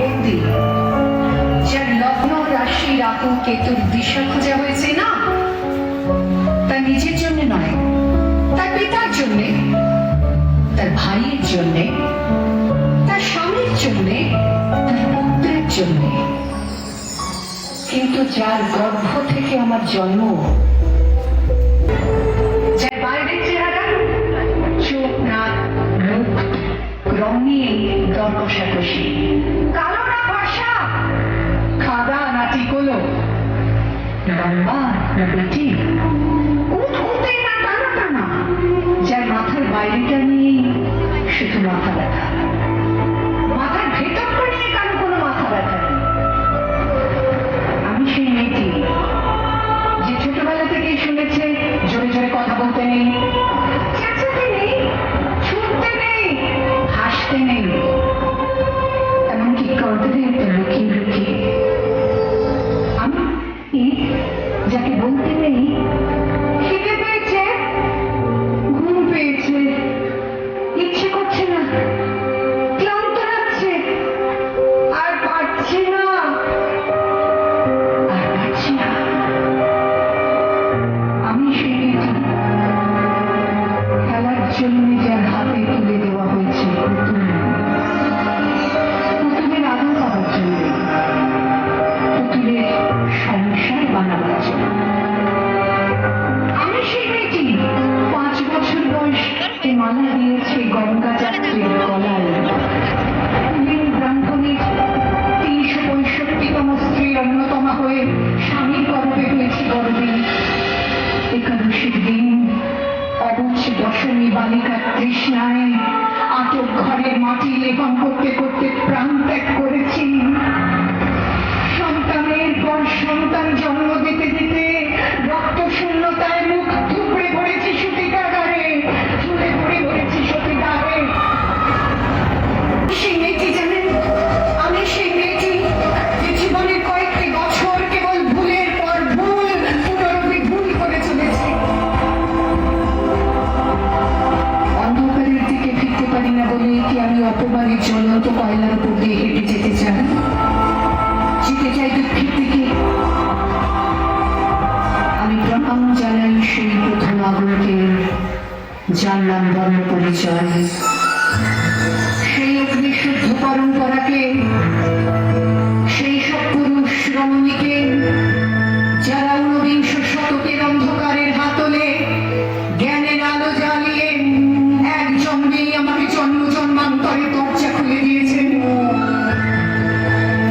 বন্দী, যার লগ্ন রাশি রাহু কেতুর দিশা খোঁজা হয়েছে না, তার নিজের জন্য নয়, তার পিতার জন্যে, তার ভাইয়ের জন্যে, তার স্বামীর জন্যে, তার পুত্রের জন্যে। কিন্তু যার গর্ভ থেকে আমার জন্ম, যার বাইরের চেহারা, চোখ, নাক, মুখ, রং নিয়ে দর কষাকষি, কালো না ফর্সা, খাদা না টিকলো, লম্বা না বেটি, উঠে না টানা টানা, যার মাথার বাইরেটা নিয়ে শুধু মাথা ব্যথা, মাথার ভেতরটা নিয়ে কারো কোনো মাথা ব্যথা নেই। আমি সেই মেয়েটি যে ছোটবেলা থেকেই শুনেছে জোরে জোরে কথা বলতে নেই, চেঁচাতে নেই, ছুটতে নেই, হাসতে নেই, এমনকি কাঁদতে লুকিয়ে লুকিয়ে। আমি যাকে বলতে নেই, খিদে পেয়েছে, ঘুম পেয়েছে, ইচ্ছে করছে না, ক্লান্ত লাগছে, আর পারছি না, আর পারছি না। আমি সেই মেয়েটি, খেলার জন্য যার হাতে তুলে দেওয়া হয়েছে পুতুল, পুতুলের আদর পাওয়ার জন্য, পুতুলের সংসার বানাবার জন্য। আমি সেই মেয়েটি, 5 বছর বয়সে মালা দিয়েছে গঙ্গা যাত্রীর গলায়, ব্রাহ্মণের 365তম স্ত্রীর অন্যতমা হয়ে স্বামীর গর্ভে হয়েছে গর্বে। একাদশীর দিন অবুঝ দশমী বালিকার তৃষ্ণায় আটক ঘরের মাটি লেপন করতে করতে প্রাণ ত্যাগ করেছি। সন্তানের পর সন্তান জন্ম দিতে দিতে রক্ত শূন্যতায় মুখ থুবড়ে পড়েছি সতীকাগারে, ঝুলে পড়ে পড়েছি সতীদাহে। সেই মেয়েটি জানেন, আমি সেই মেয়েটি যে জীবনের কয়েকটি বছর কেবল ভুলের পর ভুল, পুনরপি ভুল করে চলেছে। অন্ধকারের দিকে ফিরতে পারি না বলে কি আমি অপমানের জ্বলন্ত কয়লার উপর দিয়ে হেঁটে যেতে চাই? যেতে চাই দুঃখের দিকে। আমি প্রণাম জানাই সেই প্রথম আগ্রহকে, জানলাম বর্ণ পরিচয়, সেই অগ্নিশুদ্ধ পরম্পরাকে, সেই সব পুরুষ রমণীকে যারা ঊনবিংশ শতকের অন্ধকারের হাতলে জ্ঞানের আলো জ্বালিয়ে এক জন্মেই আমাকে জন্ম জন্মান্তরে দরজা খুলে দিয়েছেন।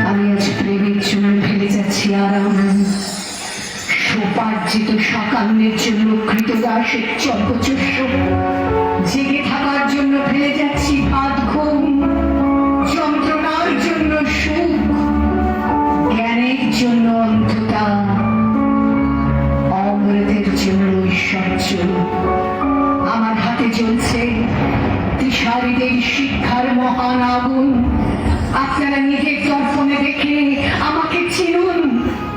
আমি আজ প্রেমের জন্য ফেলে যাচ্ছি আরাম, সোপার্জিত সাকান্নের জন্য কৃতদাসের চর্পচস্য, জেগে থাকার জন্য ফেলে যাচ্ছি ভাত ঘুম, যন্ত্রণার জন্য সুখ, জ্ঞানের জন্য অন্ধতা, অমৃতের জন্য ঐশ্বর্য। আমার হাতে জ্বলছে দিশারীদের শিক্ষার মহান আগুন। আপনারা নিজের তর্ক